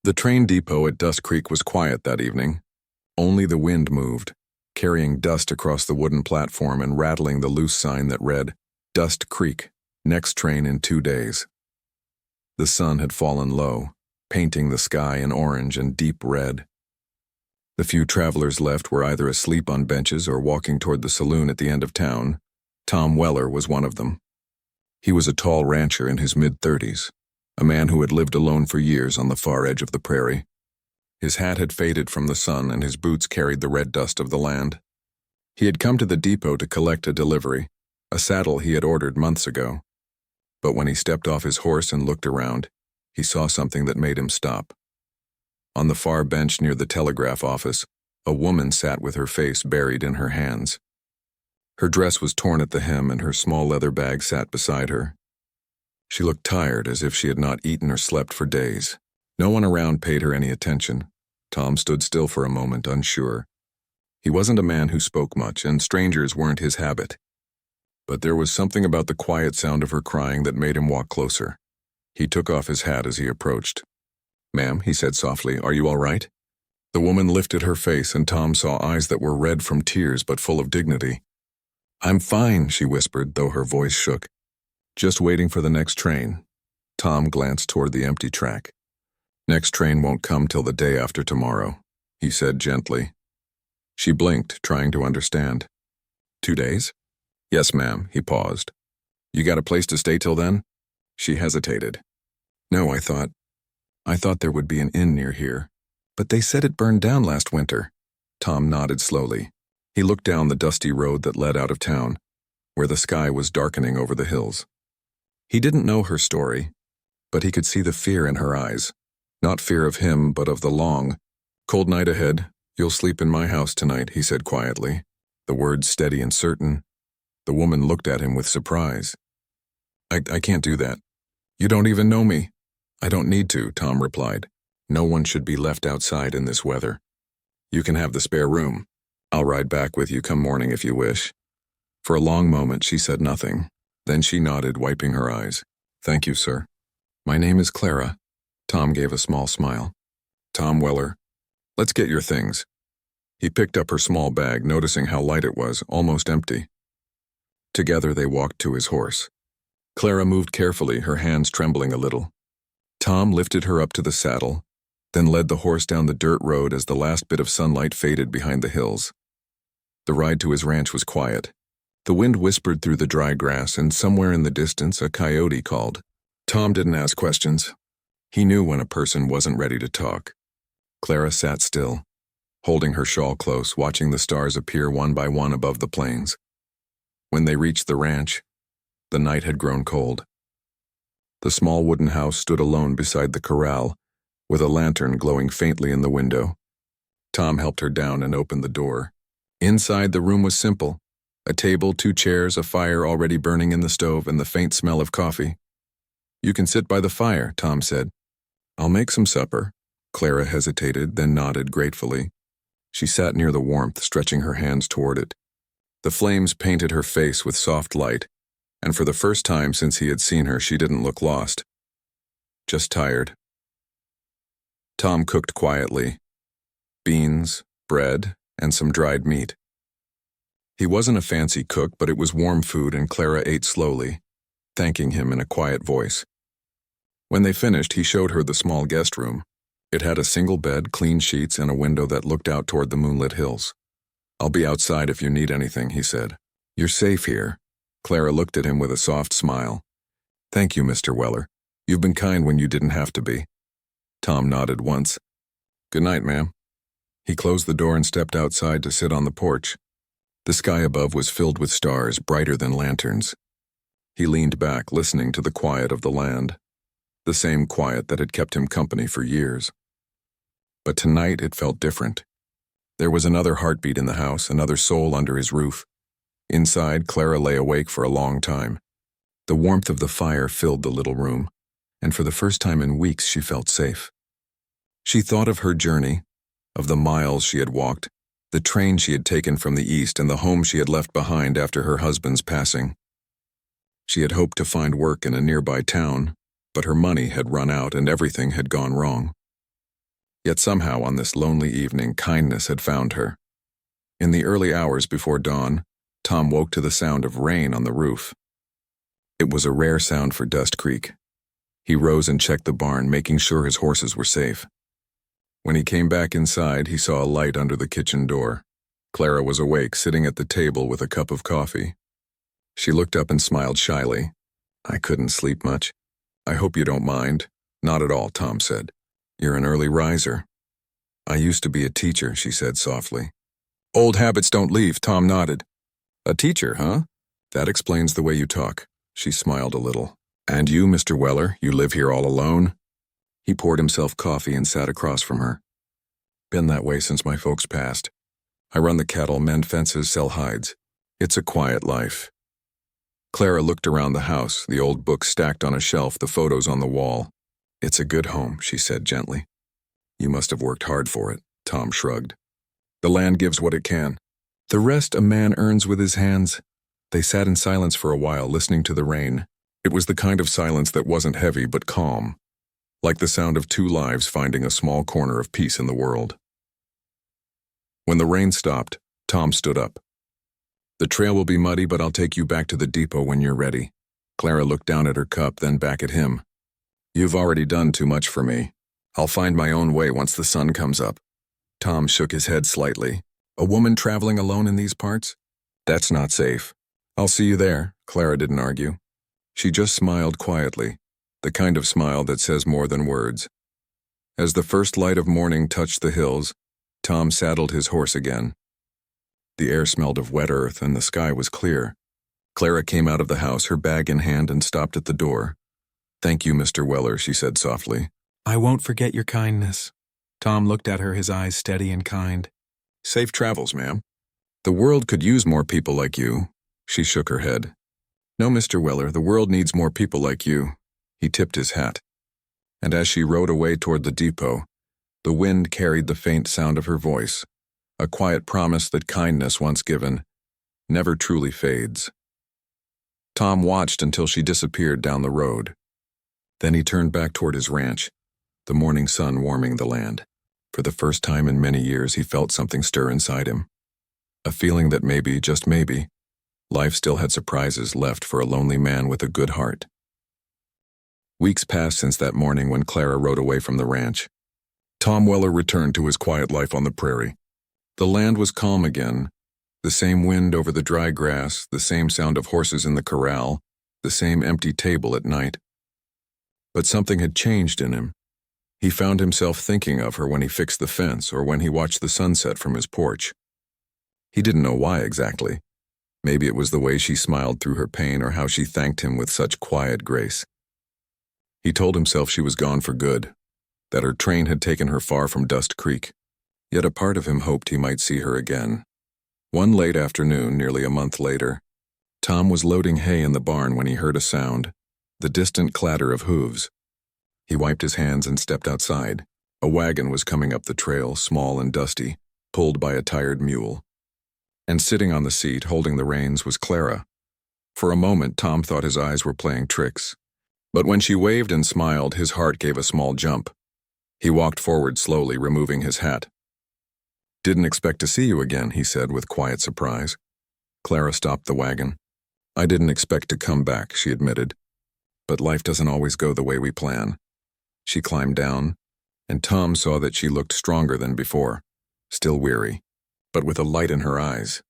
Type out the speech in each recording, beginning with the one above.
The train depot at Dust Creek was quiet that evening. Only the wind moved, carrying dust across the wooden platform and rattling the loose sign that read, Dust Creek, next train in 2 days. The sun had fallen low, painting the sky in orange and deep red. The few travelers left were either asleep on benches or walking toward the saloon at the end of town. Tom Weller was one of them. He was a tall rancher in his mid-30s, a man who had lived alone for years on the far edge of the prairie. His hat had faded from the sun and his boots carried the red dust of the land. He had come to the depot to collect a delivery, a saddle he had ordered months ago. But when he stepped off his horse and looked around, he saw something that made him stop. On the far bench near the telegraph office, a woman sat with her face buried in her hands. Her dress was torn at the hem and her small leather bag sat beside her. She looked tired, as if she had not eaten or slept for days. No one around paid her any attention. Tom stood still for a moment, unsure. He wasn't a man who spoke much, and strangers weren't his habit. But there was something about the quiet sound of her crying that made him walk closer. He took off his hat as he approached. "Ma'am," he said softly, "are you all right?" The woman lifted her face, and Tom saw eyes that were red from tears but full of dignity. "I'm fine," she whispered, though her voice shook. "Just waiting for the next train." Tom glanced toward the empty track. "Next train won't come till the day after tomorrow," he said gently. She blinked, trying to understand. 2 days? "Yes, ma'am," he paused. "You got a place to stay till then?" She hesitated. "No, I thought there would be an inn near here. But they said it burned down last winter." Tom nodded slowly. He looked down the dusty road that led out of town, where the sky was darkening over the hills. He didn't know her story, but he could see the fear in her eyes. Not fear of him, but of the long, cold night ahead. "You'll sleep in my house tonight," he said quietly, the words steady and certain. The woman looked at him with surprise. I can't do that. You don't even know me." "I don't need to," Tom replied. "No one should be left outside in this weather. You can have the spare room. I'll ride back with you come morning if you wish." For a long moment she said nothing. Then she nodded, wiping her eyes. "Thank you, sir. My name is Clara." Tom gave a small smile. "Tom Weller. Let's get your things." He picked up her small bag, noticing how light it was, almost empty. Together they walked to his horse. Clara moved carefully, her hands trembling a little. Tom lifted her up to the saddle, then led the horse down the dirt road as the last bit of sunlight faded behind the hills. The ride to his ranch was quiet. The wind whispered through the dry grass, and somewhere in the distance a coyote called. Tom didn't ask questions. He knew when a person wasn't ready to talk. Clara sat still, holding her shawl close, watching the stars appear one by one above the plains. When they reached the ranch, the night had grown cold. The small wooden house stood alone beside the corral, with a lantern glowing faintly in the window. Tom helped her down and opened the door. Inside, the room was simple. A table, 2 chairs, a fire already burning in the stove, and the faint smell of coffee. "You can sit by the fire," Tom said. "I'll make some supper." Clara hesitated, then nodded gratefully. She sat near the warmth, stretching her hands toward it. The flames painted her face with soft light, and for the first time since he had seen her, she didn't look lost. Just tired. Tom cooked quietly. Beans, bread, and some dried meat. He wasn't a fancy cook, but it was warm food, and Clara ate slowly, thanking him in a quiet voice. When they finished, he showed her the small guest room. It had a single bed, clean sheets, and a window that looked out toward the moonlit hills. "I'll be outside if you need anything," he said. "You're safe here." Clara looked at him with a soft smile. "Thank you, Mr. Weller. You've been kind when you didn't have to be." Tom nodded once. "Good night, ma'am." He closed the door and stepped outside to sit on the porch. The sky above was filled with stars, brighter than lanterns. He leaned back, listening to the quiet of the land, the same quiet that had kept him company for years. But tonight it felt different. There was another heartbeat in the house, another soul under his roof. Inside, Clara lay awake for a long time. The warmth of the fire filled the little room, and for the first time in weeks she felt safe. She thought of her journey, of the miles she had walked, the train she had taken from the east, and the home she had left behind after her husband's passing. She had hoped to find work in a nearby town, but her money had run out and everything had gone wrong. Yet somehow on this lonely evening, kindness had found her. In the early hours before dawn, Tom woke to the sound of rain on the roof. It was a rare sound for Dust Creek. He rose and checked the barn, making sure his horses were safe. When he came back inside, he saw a light under the kitchen door. Clara was awake, sitting at the table with a cup of coffee. She looked up and smiled shyly. "I couldn't sleep much. I hope you don't mind." "Not at all," Tom said. "You're an early riser." "I used to be a teacher," she said softly. "Old habits don't leave," Tom nodded. "A teacher, huh? That explains the way you talk." She smiled a little. "And you, Mr. Weller, you live here all alone?" He poured himself coffee and sat across from her. "Been that way since my folks passed. I run the cattle, mend fences, sell hides. It's a quiet life." Clara looked around the house, the old books stacked on a shelf, the photos on the wall. "It's a good home," she said gently. "You must have worked hard for it," Tom shrugged. "The land gives what it can. The rest a man earns with his hands." They sat in silence for a while, listening to the rain. It was the kind of silence that wasn't heavy but calm, like the sound of two lives finding a small corner of peace in the world. When the rain stopped, Tom stood up. "The trail will be muddy, but I'll take you back to the depot when you're ready." Clara looked down at her cup, then back at him. "You've already done too much for me. I'll find my own way once the sun comes up." Tom shook his head slightly. "A woman traveling alone in these parts? That's not safe." "I'll see you there." Clara didn't argue. She just smiled quietly, the kind of smile that says more than words. As the first light of morning touched the hills, Tom saddled his horse again. The air smelled of wet earth and the sky was clear. Clara came out of the house, her bag in hand, and stopped at the door. "Thank you, Mr. Weller," she said softly. "I won't forget your kindness." Tom looked at her, his eyes steady and kind. "Safe travels, ma'am. The world could use more people like you." She shook her head. "No, Mr. Weller, the world needs more people like you." He tipped his hat. And as she rode away toward the depot, the wind carried the faint sound of her voice, a quiet promise that kindness once given never truly fades. Tom watched until she disappeared down the road. Then he turned back toward his ranch, the morning sun warming the land. For the first time in many years, he felt something stir inside him. A feeling that maybe, just maybe, life still had surprises left for a lonely man with a good heart. Weeks passed since that morning when Clara rode away from the ranch. Tom Weller returned to his quiet life on the prairie. The land was calm again, the same wind over the dry grass, the same sound of horses in the corral, the same empty table at night. But something had changed in him. He found himself thinking of her when he fixed the fence or when he watched the sunset from his porch. He didn't know why exactly. Maybe it was the way she smiled through her pain or how she thanked him with such quiet grace. He told himself she was gone for good, that her train had taken her far from Dust Creek. Yet a part of him hoped he might see her again. One late afternoon, nearly a month later, Tom was loading hay in the barn when he heard a sound, the distant clatter of hooves. He wiped his hands and stepped outside. A wagon was coming up the trail, small and dusty, pulled by a tired mule. And sitting on the seat, holding the reins, was Clara. For a moment, Tom thought his eyes were playing tricks. But when she waved and smiled, his heart gave a small jump. He walked forward slowly, removing his hat. "Didn't expect to see you again," he said with quiet surprise. Clara stopped the wagon. "I didn't expect to come back," she admitted. "But life doesn't always go the way we plan." She climbed down, and Tom saw that she looked stronger than before, still weary, but with a light in her eyes.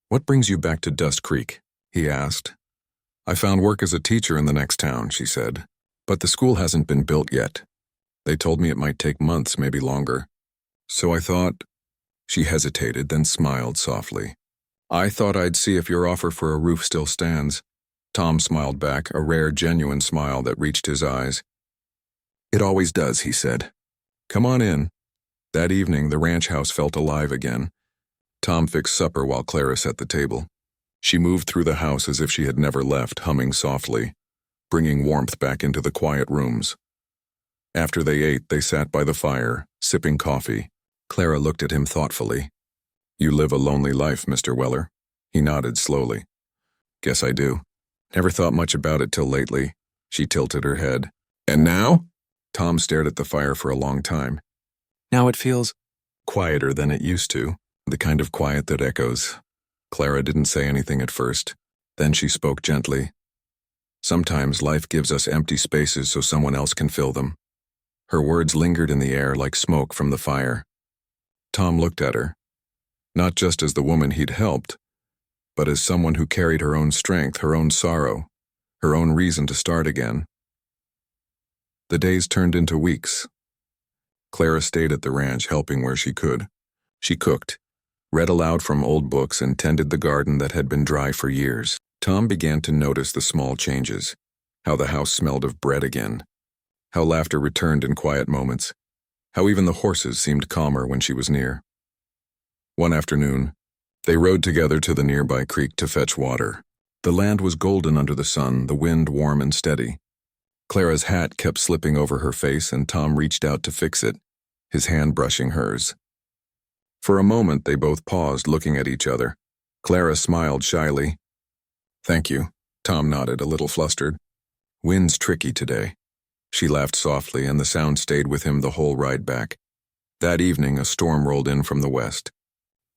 "What brings you back to Dust Creek?" he asked. "I found work as a teacher in the next town," she said. "But the school hasn't been built yet. They told me it might take months, maybe longer. So I thought—" She hesitated, then smiled softly. "I thought I'd see if your offer for a roof still stands." Tom smiled back, a rare, genuine smile that reached his eyes. "It always does," he said. "Come on in." That evening, the ranch house felt alive again. Tom fixed supper while Clara set the table. She moved through the house as if she had never left, humming softly, bringing warmth back into the quiet rooms. After they ate, they sat by the fire, sipping coffee. Clara looked at him thoughtfully. "You live a lonely life, Mr. Weller." He nodded slowly. "Guess I do. Never thought much about it till lately." She tilted her head. "And now?" Tom stared at the fire for a long time. Now it feels quieter than it used to, the kind of quiet that echoes. Clara didn't say anything at first. Then she spoke gently. Sometimes life gives us empty spaces so someone else can fill them. Her words lingered in the air like smoke from the fire. Tom looked at her, not just as the woman he'd helped, but as someone who carried her own strength, her own sorrow, her own reason to start again. The days turned into weeks. Clara stayed at the ranch, helping where she could. She cooked, read aloud from old books, and tended the garden that had been dry for years. Tom began to notice the small changes, how the house smelled of bread again, how laughter returned in quiet moments, how even the horses seemed calmer when she was near. One afternoon, they rode together to the nearby creek to fetch water. The land was golden under the sun, the wind warm and steady. Clara's hat kept slipping over her face, and Tom reached out to fix it, his hand brushing hers. For a moment, they both paused, looking at each other. Clara smiled shyly. "Thank you," Tom nodded, a little flustered. "Wind's tricky today." She laughed softly, and the sound stayed with him the whole ride back. That evening, a storm rolled in from the west.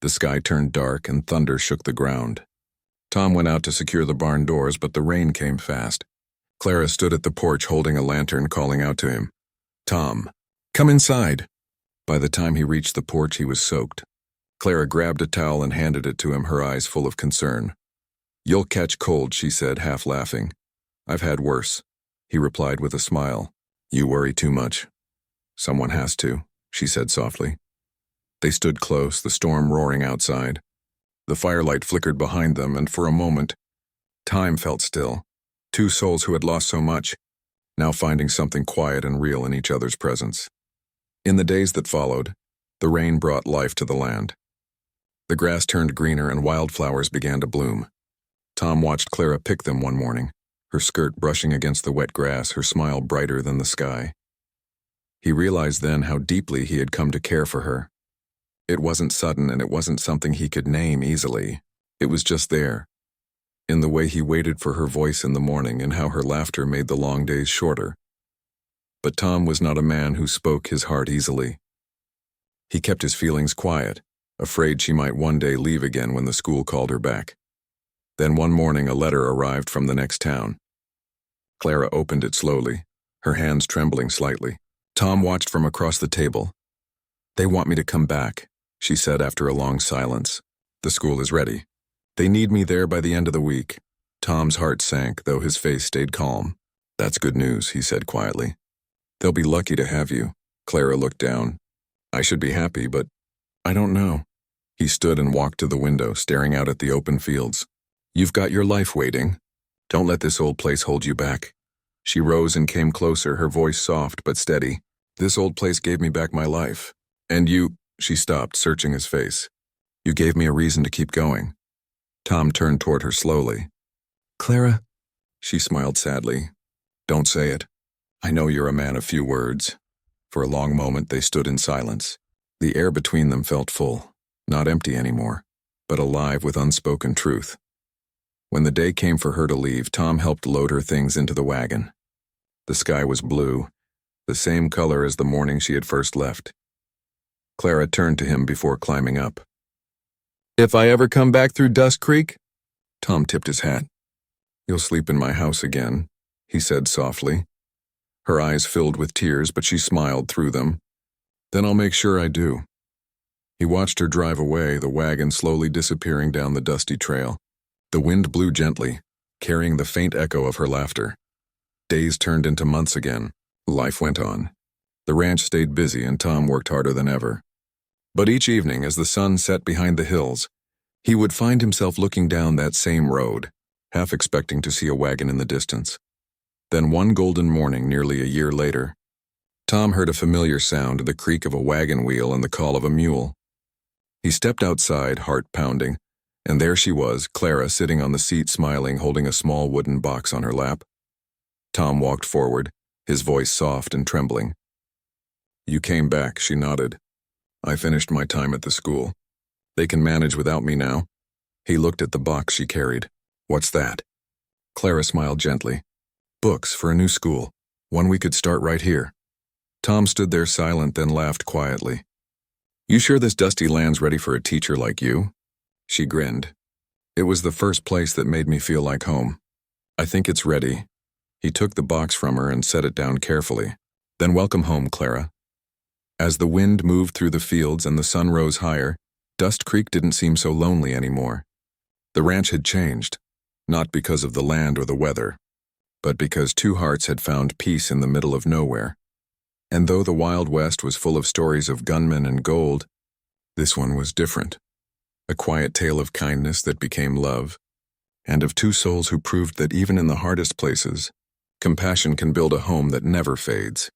The sky turned dark, and thunder shook the ground. Tom went out to secure the barn doors, but the rain came fast. Clara stood at the porch holding a lantern, calling out to him. "Tom, come inside." By the time he reached the porch, he was soaked. Clara grabbed a towel and handed it to him, her eyes full of concern. "You'll catch cold," she said, half laughing. "I've had worse," he replied with a smile. "You worry too much." "Someone has to," she said softly. They stood close, the storm roaring outside. The firelight flickered behind them, and for a moment, time felt still. Two souls who had lost so much, now finding something quiet and real in each other's presence. In the days that followed, the rain brought life to the land. The grass turned greener and wildflowers began to bloom. Tom watched Clara pick them one morning, her skirt brushing against the wet grass, her smile brighter than the sky. He realized then how deeply he had come to care for her. It wasn't sudden, and it wasn't something he could name easily. It was just there, in the way he waited for her voice in the morning and how her laughter made the long days shorter. But Tom was not a man who spoke his heart easily. He kept his feelings quiet, afraid she might one day leave again when the school called her back. Then one morning a letter arrived from the next town. Clara opened it slowly, her hands trembling slightly. Tom watched from across the table. "They want me to come back," she said after a long silence. "The school is ready. They need me there by the end of the week." Tom's heart sank, though his face stayed calm. "That's good news," he said quietly. "They'll be lucky to have you." Clara looked down. "I should be happy, but I don't know." He stood and walked to the window, staring out at the open fields. "You've got your life waiting. Don't let this old place hold you back." She rose and came closer, her voice soft but steady. "This old place gave me back my life. And you—" She stopped, searching his face. "You gave me a reason to keep going." Tom turned toward her slowly. "Clara," she smiled sadly. "Don't say it. I know you're a man of few words." For a long moment they stood in silence. The air between them felt full, not empty anymore, but alive with unspoken truth. When the day came for her to leave, Tom helped load her things into the wagon. The sky was blue, the same color as the morning she had first left. Clara turned to him before climbing up. "If I ever come back through Dust Creek?" Tom tipped his hat. "You'll sleep in my house again," he said softly. Her eyes filled with tears, but she smiled through them. "Then I'll make sure I do." He watched her drive away, the wagon slowly disappearing down the dusty trail. The wind blew gently, carrying the faint echo of her laughter. Days turned into months again. Life went on. The ranch stayed busy, and Tom worked harder than ever. But each evening, as the sun set behind the hills, he would find himself looking down that same road, half expecting to see a wagon in the distance. Then one golden morning, nearly a year later, Tom heard a familiar sound, the creak of a wagon wheel and the call of a mule. He stepped outside, heart pounding, and there she was, Clara, sitting on the seat smiling, holding a small wooden box on her lap. Tom walked forward, his voice soft and trembling. "You came back," she nodded. "I finished my time at the school. They can manage without me now." He looked at the box she carried. "What's that?" Clara smiled gently. "Books for a new school, one we could start right here." Tom stood there silent, then laughed quietly. You sure this dusty land's ready for a teacher like you? She grinned. It was the first place that made me feel like home. I think it's ready. He took the box from her and set it down carefully. Then welcome home, Clara. As the wind moved through the fields and the sun rose higher, Dust Creek didn't seem so lonely anymore. The ranch had changed, not because of the land or the weather, but because two hearts had found peace in the middle of nowhere. And though the Wild West was full of stories of gunmen and gold, this one was different. A quiet tale of kindness that became love, and of two souls who proved that even in the hardest places, compassion can build a home that never fades.